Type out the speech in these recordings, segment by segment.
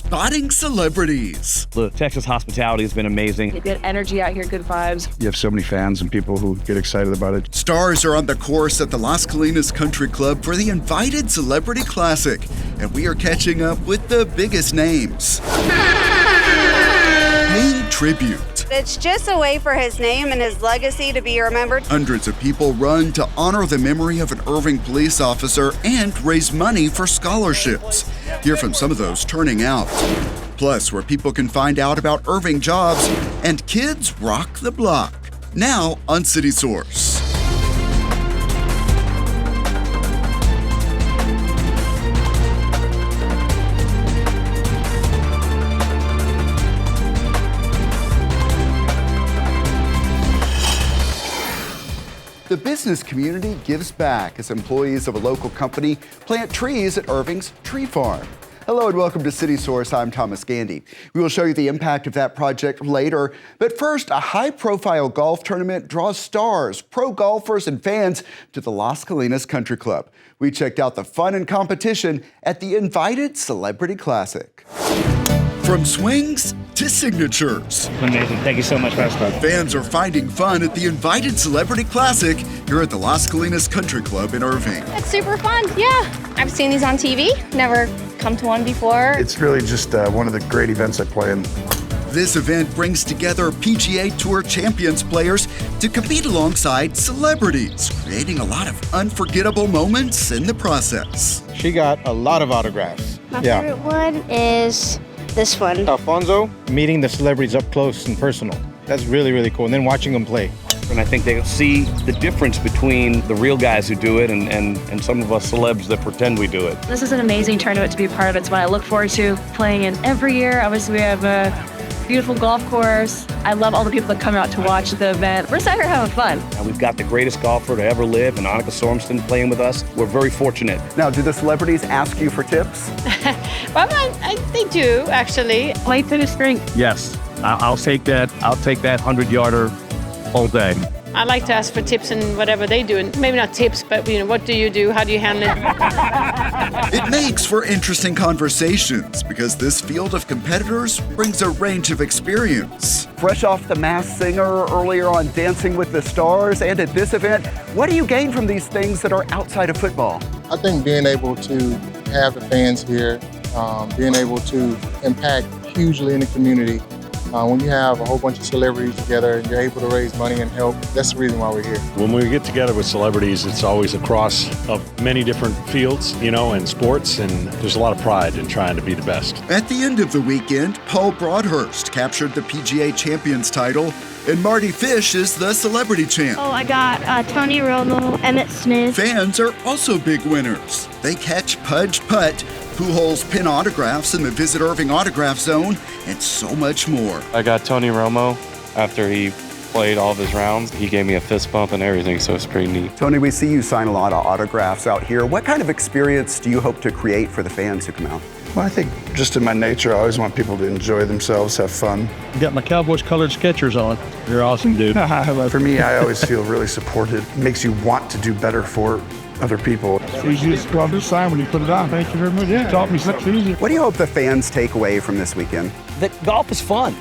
spotting celebrities. The Texas hospitality has been amazing. Good energy out here, good vibes. You have so many fans and people who get excited about it. Stars are on the course at the Las Colinas Country Club for the Invited Celebrity Classic, and we are catching up with the biggest names. Paying tribute. It's just a way for his name and his legacy to be remembered. Hundreds of people run to honor the memory of an Irving police officer and raise money for scholarships. Hear from some of those turning out. Plus, where people can find out about Irving jobs and kids rock the block. Now on City Source. The business community gives back as employees of a local company plant trees at Irving's tree farm. Hello and welcome to City Source. I'm Thomas Gandy. We will show you the impact of that project later. But first, a high-profile golf tournament draws stars, pro golfers, and fans to the Las Colinas Country Club. We checked out the fun and competition at the Invited Celebrity Classic. From swings to signatures. Amazing. Thank you so much for asking. Fans are finding fun at the Invited Celebrity Classic here at the Las Colinas Country Club in Irving. It's super fun, yeah. I've seen these on TV, never come to one before. It's really just one of the great events I play in. This event brings together PGA Tour Champions players to compete alongside celebrities, creating a lot of unforgettable moments in the process. She got a lot of autographs. My favorite one is this one. Alfonso, meeting the celebrities up close and personal. That's really, really cool. And then watching them play. And I think they'll see the difference between the real guys who do it and some of us celebs that pretend we do it. This is an amazing tournament to be a part of. It's what I look forward to playing in every year. Obviously, we have a beautiful golf course. I love all the people that come out to watch the event. We're just out here having fun. And we've got the greatest golfer to ever live, and Annika Sormston playing with us. We're very fortunate. Now, do the celebrities ask you for tips? They do, actually. Play to the string. Yes, I'll take that. I'll take that 100-yarder all day. I like to ask for tips and whatever they do, and maybe not tips, but what do you do? How do you handle it? It makes for interesting conversations because this field of competitors brings a range of experience. Fresh off The Masked Singer, earlier on Dancing with the Stars, and at this event, what do you gain from these things that are outside of football? I think being able to have the fans here, being able to impact hugely in the community. When you have a whole bunch of celebrities together and you're able to raise money and help, that's the reason why we're here. When we get together with celebrities, it's always across of many different fields, and sports, and there's a lot of pride in trying to be the best. At the end of the weekend, Paul Broadhurst captured the PGA Champions title, and Marty Fish is the celebrity champ. Oh, I got Tony Romo, Emmett Smith. Fans are also big winners. They catch Pudge Putt, Pujols pin autographs in the Visit Irving Autograph Zone, and so much more. I got Tony Romo after he played all of his rounds. He gave me a fist bump and everything, so it's pretty neat. Tony, we see you sign a lot of autographs out here. What kind of experience do you hope to create for the fans who come out? Well, I think just in my nature, I always want people to enjoy themselves, have fun. Got my Cowboys colored Skechers on. You're awesome, dude. For me, I always feel really supported. It makes you want to do better for other people. It's easy to grab this sign when you put it on. Thank you very much. Yeah, taught me something easier. What do you hope the fans take away from this weekend? That golf is fun.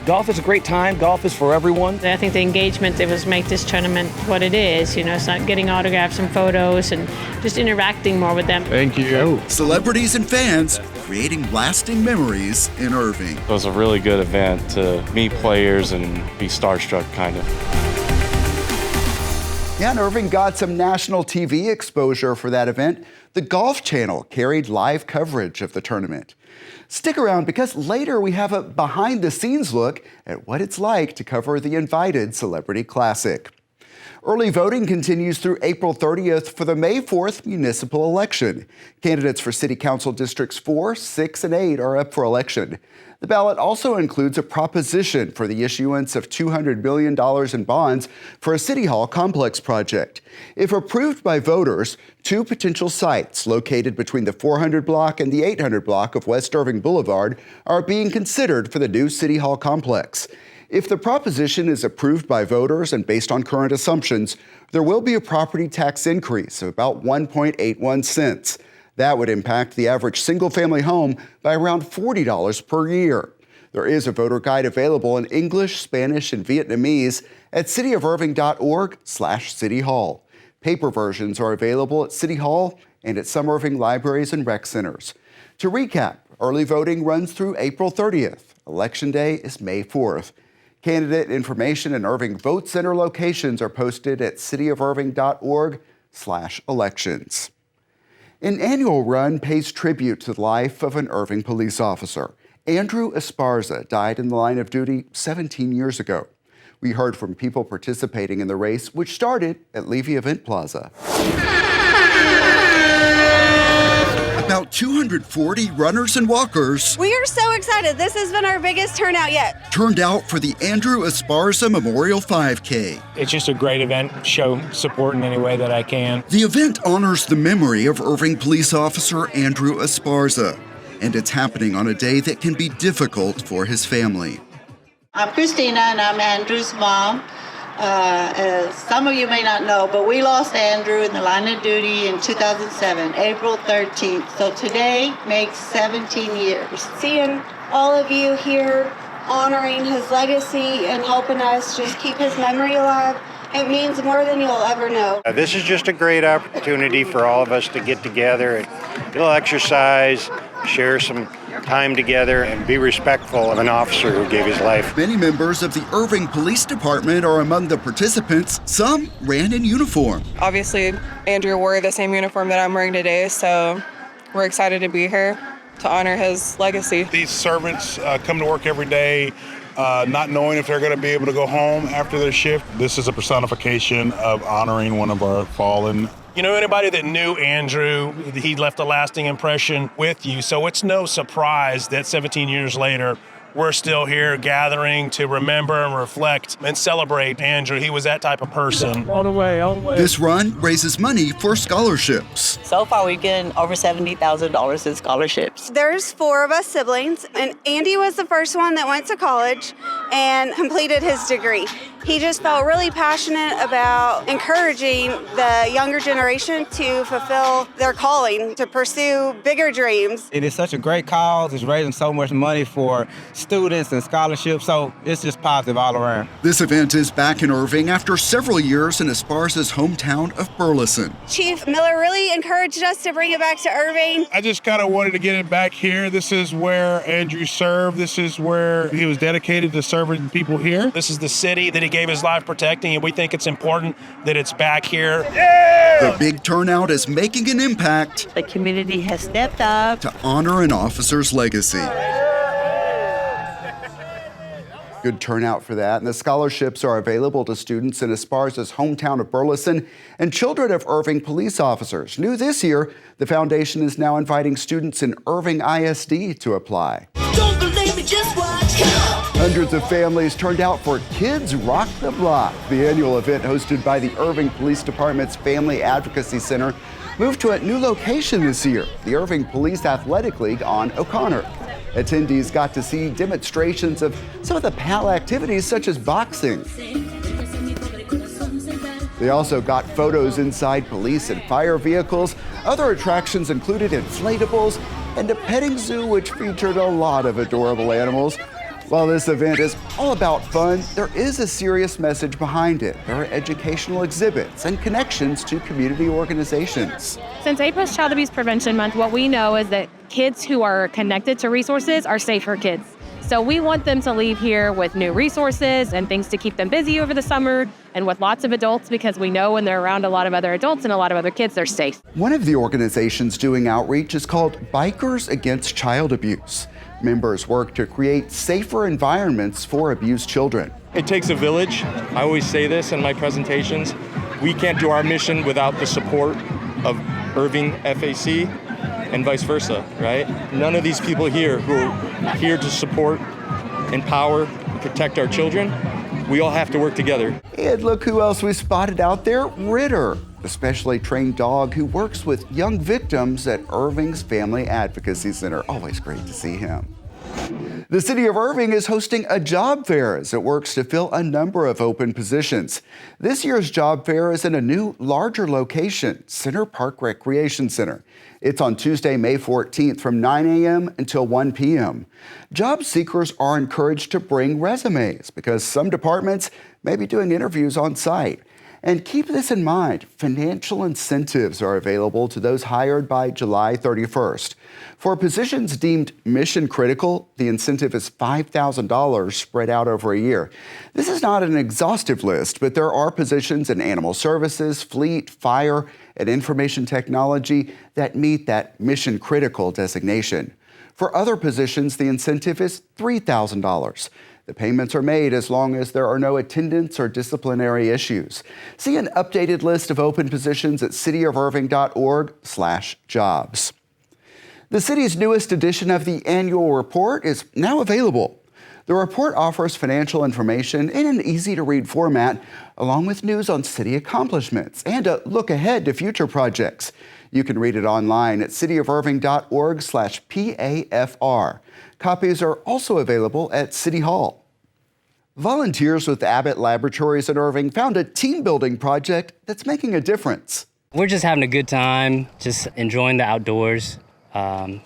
Golf is a great time. Golf is for everyone. I think the engagement that was make this tournament what it is. It's not getting autographs and photos and just interacting more with them. Thank you. Celebrities and fans creating lasting memories in Irving. It was a really good event to meet players and be starstruck, kind of. Yeah, and Irving got some national TV exposure for that event. The Golf Channel carried live coverage of the tournament. Stick around because later we have a behind-the-scenes look at what it's like to cover the Invited Celebrity Classic. Early voting continues through April 30th for the May 4th municipal election. Candidates for City Council Districts 4, 6, and 8 are up for election. The ballot also includes a proposition for the issuance of $200 billion in bonds for a City Hall complex project. If approved by voters, 2 potential sites located between the 400 block and the 800 block of West Irving Boulevard are being considered for the new City Hall complex. If the proposition is approved by voters and based on current assumptions, there will be a property tax increase of about 1.81 cents. That would impact the average single-family home by around $40 per year. There is a voter guide available in English, Spanish, and Vietnamese at cityofirving.org/City Hall. Paper versions are available at City Hall and at some Irving libraries and rec centers. To recap, early voting runs through April 30th. Election Day is May 4th. Candidate information and Irving Vote Center locations are posted at cityofirving.org/elections. An annual run pays tribute to the life of an Irving police officer. Andrew Esparza died in the line of duty 17 years ago. We heard from people participating in the race, which started at Levy Event Plaza. About 240 runners and walkers. We are so excited. This has been our biggest turnout yet. Turned out for the Andrew Esparza Memorial 5K. It's just a great event. Show support in any way that I can. The event honors the memory of Irving police officer Andrew Esparza, and it's happening on a day that can be difficult for his family. I'm Christina, and I'm Andrew's mom. As some of you may not know, but we lost Andrew in the line of duty in 2007, April 13th. So today makes 17 years. Seeing all of you here honoring his legacy and helping us just keep his memory alive, it means more than you'll ever know. This is just a great opportunity for all of us to get together and a little exercise, share some time together, and be respectful of an officer who gave his life. Many members of the Irving Police Department are among the participants. Some ran in uniform. Obviously, Andrew wore the same uniform that I'm wearing today, so we're excited to be here to honor his legacy. These servants come to work every day not knowing if they're going to be able to go home after their shift. This is a personification of honoring one of our fallen. You know, anybody that knew Andrew, he left a lasting impression with you. So it's no surprise that 17 years later, we're still here gathering to remember and reflect and celebrate Andrew. He was that type of person. All the way, all the way. This run raises money for scholarships. So far, we're getting over $70,000 in scholarships. There's 4 of us siblings, and Andy was the first one that went to college and completed his degree. He just felt really passionate about encouraging the younger generation to fulfill their calling, to pursue bigger dreams. It is such a great cause. It's raising so much money for students and scholarships, so it's just positive all around. This event is back in Irving after several years in Esparza's hometown of Burleson. Chief Miller really encouraged us to bring it back to Irving. I just kind of wanted to get it back here. This is where Andrew served. This is where he was dedicated to serving people here. This is the city that he gave his life protecting, and we think it's important that it's back here. The big turnout is making an impact. The community has stepped up to honor an officer's legacy. Good turnout for that. And the scholarships are available to students in Esparza's hometown of Burleson and children of Irving police officers. New this year, the foundation is now inviting students in Irving ISD to apply. Don't believe me, just watch. Hundreds of families turned out for Kids Rock the Block. The annual event hosted by the Irving Police Department's Family Advocacy Center moved to a new location this year, the Irving Police Athletic League on O'Connor. Attendees got to see demonstrations of some of the PAL activities such as boxing. They also got photos inside police and fire vehicles. Other attractions included inflatables and a petting zoo which featured a lot of adorable animals. While this event is all about fun, there is a serious message behind it. There are educational exhibits and connections to community organizations. Since April's Child Abuse Prevention Month, what we know is that kids who are connected to resources are safer kids. So we want them to leave here with new resources and things to keep them busy over the summer and with lots of adults, because we know when they're around a lot of other adults and a lot of other kids, they're safe. One of the organizations doing outreach is called Bikers Against Child Abuse. Members work to create safer environments for abused children. It takes a village. I always say this in my presentations. We can't do our mission without the support of Irving FAC and vice versa, right? None of these people here who are here to support, empower, protect our children, we all have to work together. And look who else we spotted out there, Ritter, the specially trained dog who works with young victims at Irving's Family Advocacy Center. Always great to see him. The city of Irving is hosting a job fair as it works to fill a number of open positions. This year's job fair is in a new, larger location, Center Park Recreation Center. It's on Tuesday, May 14th from 9 a.m. until 1 p.m. Job seekers are encouraged to bring resumes because some departments may be doing interviews on site. And keep this in mind, financial incentives are available to those hired by July 31st. For positions deemed mission critical, the incentive is $5,000 spread out over a year. This is not an exhaustive list, but there are positions in animal services, fleet, fire, and information technology that meet that mission critical designation. For other positions, the incentive is $3,000. The payments are made as long as there are no attendance or disciplinary issues. See an updated list of open positions at cityofirving.org/jobs. The city's newest edition of the annual report is now available. The report offers financial information in an easy-to-read format, along with news on city accomplishments and a look ahead to future projects. You can read it online at cityofirving.org/PAFR. Copies are also available at City Hall. Volunteers with Abbott Laboratories in Irving found a team-building project that's making a difference. We're just having a good time, just enjoying the outdoors, and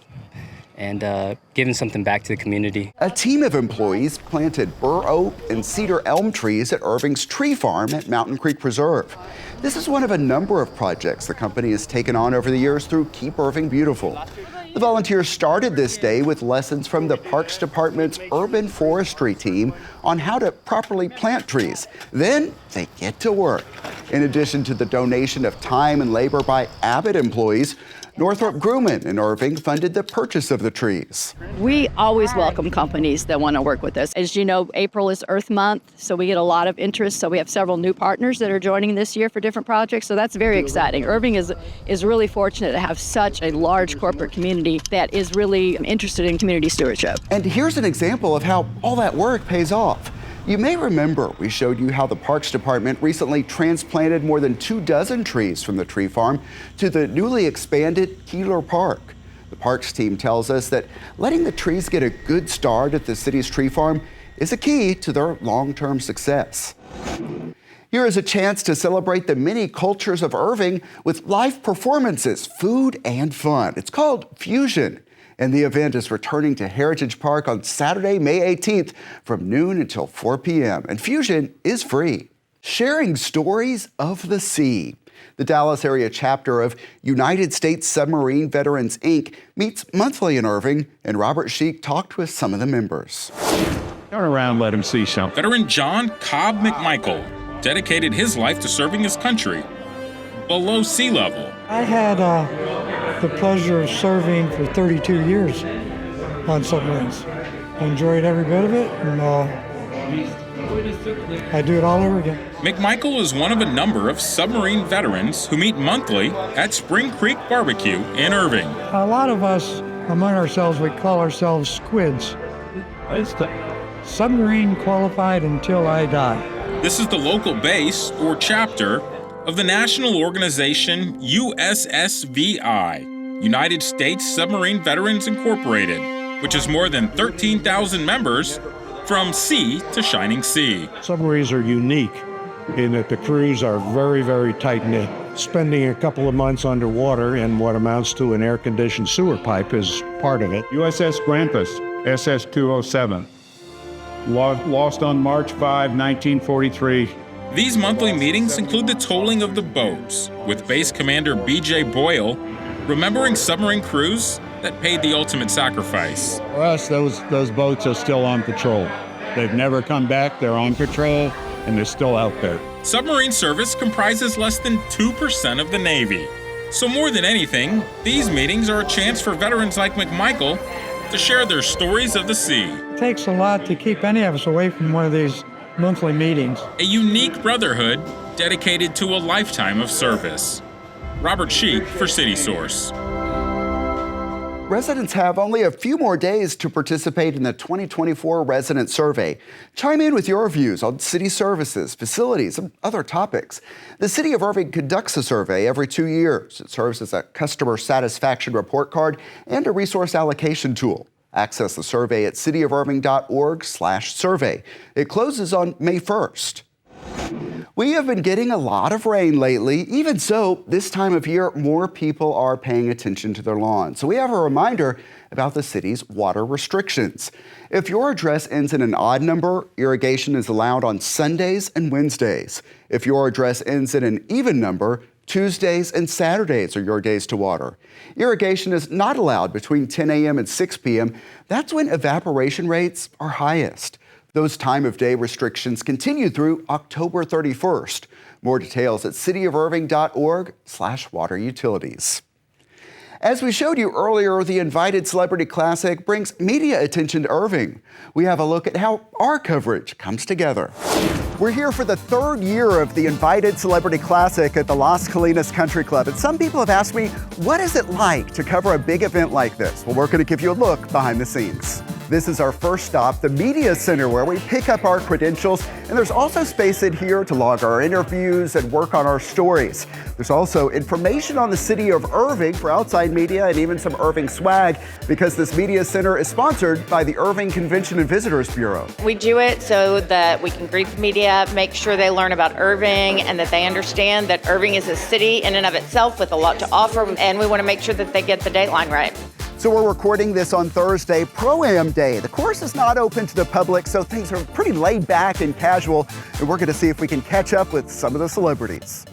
giving something back to the community. A team of employees planted bur oak and cedar elm trees at Irving's tree farm at Mountain Creek Preserve. This is one of a number of projects the company has taken on over the years through Keep Irving Beautiful. The volunteers started this day with lessons from the Parks Department's urban forestry team on how to properly plant trees. Then they get to work. In addition to the donation of time and labor by Abbott employees, Northrop Grumman in Irving funded the purchase of the trees. We always welcome companies that want to work with us. As you know, April is Earth Month, so we get a lot of interest. So we have several new partners that are joining this year for different projects. So that's very exciting. Irving is really fortunate to have such a large corporate community that is really interested in community stewardship. And here's an example of how all that work pays off. You may remember we showed you how the Parks Department recently transplanted more than 24 trees from the tree farm to the newly expanded Keeler Park. The Parks team tells us that letting the trees get a good start at the city's tree farm is a key to their long-term success. Here is a chance to celebrate the many cultures of Irving with live performances, food, and fun. It's called Fusion. And the event is returning to Heritage Park on Saturday, May 18th from noon until 4 p.m. And Fusion is free. Sharing stories of the sea. The Dallas area chapter of United States Submarine Veterans, Inc. meets monthly in Irving, and Robert Sheik talked with some of the members. Turn around, let him see something. Veteran John Cobb McMichael dedicated his life to serving his country below sea level. I had the pleasure of serving for 32 years on submarines. I enjoyed every bit of it, and I do it all over again. McMichael is one of a number of submarine veterans who meet monthly at Spring Creek Barbecue in Irving. A lot of us, among ourselves, we call ourselves squids. Submarine qualified until I die. This is the local base or chapter of the national organization USSVI, United States Submarine Veterans Incorporated, which has more than 13,000 members from sea to shining sea. Submarines are unique in that the crews are very, very tight-knit. Spending a couple of months underwater in what amounts to an air-conditioned sewer pipe is part of it. USS Grampus, SS-207, lost on March 5, 1943. These monthly meetings include the tolling of the boats, with Base Commander B.J. Boyle remembering submarine crews that paid the ultimate sacrifice. For us, those boats are still on patrol. They've never come back, they're on patrol, and they're still out there. Submarine service comprises less than 2% of the Navy. So more than anything, these meetings are a chance for veterans like McMichael to share their stories of the sea. It takes a lot to keep any of us away from one of these monthly meetings. A unique brotherhood dedicated to a lifetime of service. Robert Sheik for City Source. Residents have only a few more days to participate in the 2024 resident survey. Chime in with your views on city services, facilities, and other topics. The City of Irving conducts a survey every 2 years. It serves as a customer satisfaction report card and a resource allocation tool. Access the survey at cityofirving.org/survey. It closes on May 1st. We have been getting a lot of rain lately. Even so, this time of year, more people are paying attention to their lawns. So we have a reminder about the city's water restrictions. If your address ends in an odd number, irrigation is allowed on Sundays and Wednesdays. If your address ends in an even number, Tuesdays and Saturdays are your days to water. Irrigation is not allowed between 10 a.m. and 6 p.m. That's when evaporation rates are highest. Those time of day restrictions continue through October 31st. More details at cityofirving.org/water utilities. As we showed you earlier, the Invited Celebrity Classic brings media attention to Irving. We have a look at how our coverage comes together. We're here for the third year of the Invited Celebrity Classic at the Las Colinas Country Club. And some people have asked me, what is it like to cover a big event like this? Well, we're going to give you a look behind the scenes. This is our first stop, the Media Center, where we pick up our credentials. And there's also space in here to log our interviews and work on our stories. There's also information on the city of Irving for outside media and even some Irving swag, because this Media Center is sponsored by the Irving Convention and Visitors Bureau. We do it so that we can greet the media, make sure they learn about Irving, and that they understand that Irving is a city in and of itself with a lot to offer, and we want to make sure that they get the dateline right. So we're recording this on Thursday, Pro-Am Day. The course is not open to the public, so things are pretty laid back and casual, and we're going to see if we can catch up with some of the celebrities.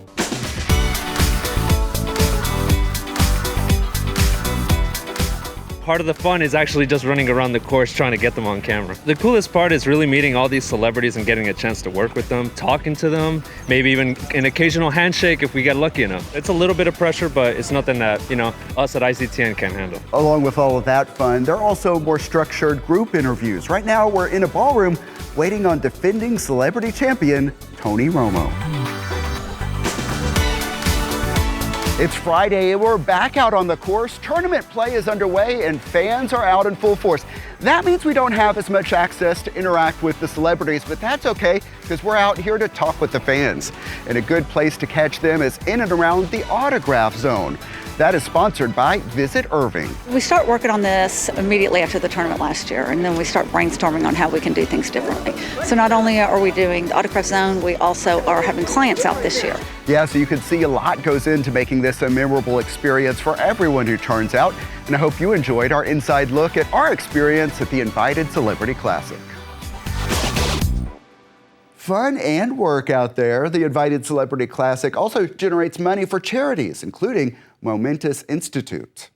Part of the fun is actually just running around the course trying to get them on camera. The coolest part is really meeting all these celebrities and getting a chance to work with them, talking to them, maybe even an occasional handshake if we get lucky enough. It's a little bit of pressure, but it's nothing that, us at ICTN can't handle. Along with all of that fun, there are also more structured group interviews. Right now, we're in a ballroom waiting on defending celebrity champion Tony Romo. It's Friday and we're back out on the course. Tournament play is underway and fans are out in full force. That means we don't have as much access to interact with the celebrities, but that's okay because we're out here to talk with the fans. And a good place to catch them is in and around the autograph zone. That is sponsored by Visit Irving. We start working on this immediately after the tournament last year, and then we start brainstorming on how we can do things differently. So not only are we doing the autograph zone, we also are having clients out this year. Yeah, so you can see a lot goes into making this a memorable experience for everyone who turns out. And I hope you enjoyed our inside look at our experience at the Invited Celebrity Classic. Fun and work out there. The Invited Celebrity Classic also generates money for charities, including Momentous Institute.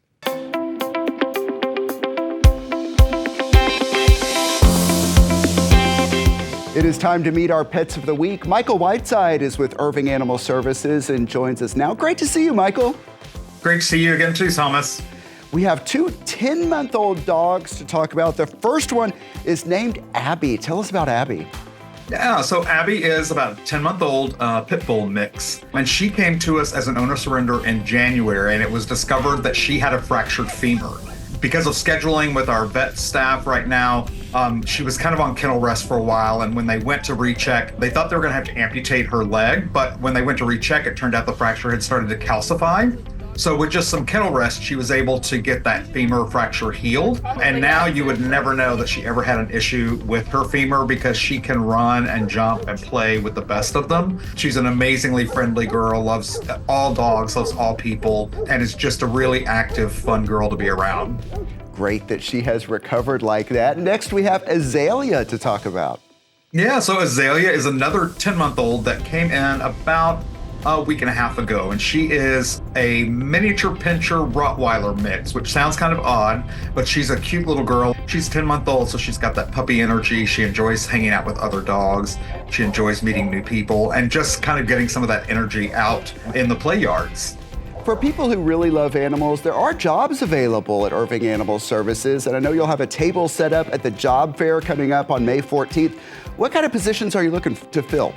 It is time to meet our pets of the week. Michael Whiteside is with Irving Animal Services and joins us now. Great to see you, Michael. Great to see you again too, Thomas. We have two 10-month-old dogs to talk about. The first one is named Abby. Tell us about Abby. Yeah, so Abby is about a 10-month-old pit bull mix. And she came to us as an owner surrender in January, and it was discovered that she had a fractured femur. Because of scheduling with our vet staff right now, she was kind of on kennel rest for a while, and when they went to recheck, they thought they were gonna have to amputate her leg, but when they went to recheck, it turned out the fracture had started to calcify. So with just some kennel rest, she was able to get that femur fracture healed. And now you would never know that she ever had an issue with her femur because she can run and jump and play with the best of them. She's an amazingly friendly girl, loves all dogs, loves all people, and is just a really active, fun girl to be around. Great that she has recovered like that. Next, we have Azalea to talk about. Yeah, so Azalea is another 10-month-old that came in about a week and a half ago, and she is a miniature pinscher Rottweiler mix, which sounds kind of odd, but she's a cute little girl. She's 10-month-old, so she's got that puppy energy. She enjoys hanging out with other dogs. She enjoys meeting new people and just kind of getting some of that energy out in the play yards. For people who really love animals, there are jobs available at Irving Animal Services, and I know you'll have a table set up at the job fair coming up on May 14th. What kind of positions are you looking to fill?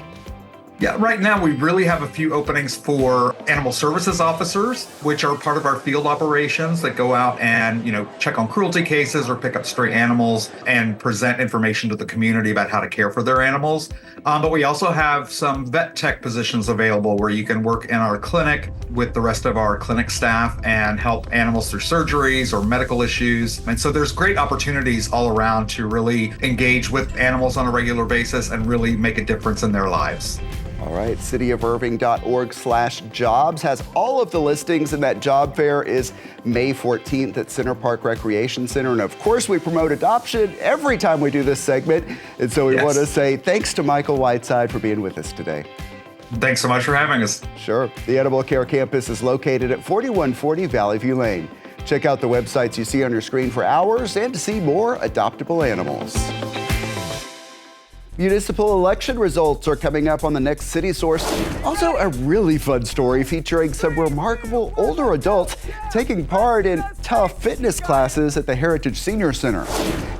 Yeah, right now we really have a few openings for animal services officers, which are part of our field operations that go out and, check on cruelty cases or pick up stray animals and present information to the community about how to care for their animals. But we also have some vet tech positions available where you can work in our clinic with the rest of our clinic staff and help animals through surgeries or medical issues. And so there's great opportunities all around to really engage with animals on a regular basis and really make a difference in their lives. All right, cityofirving.org/jobs has all of the listings, and that job fair is May 14th at Center Park Recreation Center. And of course, we promote adoption every time we do this segment. And so we want to say thanks to Michael Whiteside for being with us today. Thanks so much for having us. Sure. The Animal Care Campus is located at 4140 Valley View Lane. Check out the websites you see on your screen for hours and to see more adoptable animals. Municipal election results are coming up on the next City Source. Also, a really fun story featuring some remarkable older adults taking part in tough fitness classes at the Heritage Senior Center.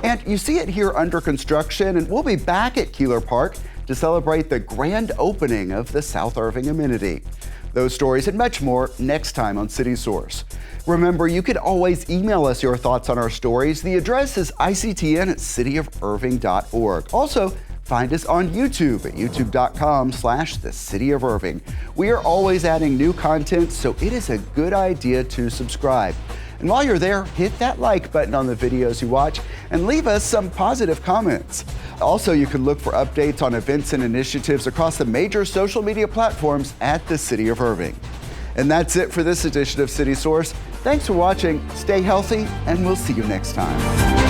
And you see it here under construction, and we'll be back at Keeler Park to celebrate the grand opening of the South Irving amenity. Those stories and much more next time on City Source. Remember, you can always email us your thoughts on our stories. The address is ictn@cityofirving.org. Also, find us on YouTube at youtube.com/The City of Irving. We are always adding new content, so it is a good idea to subscribe. And while you're there, hit that like button on the videos you watch and leave us some positive comments. Also, you can look for updates on events and initiatives across the major social media platforms at the City of Irving. And that's it for this edition of City Source. Thanks for watching, stay healthy, and we'll see you next time.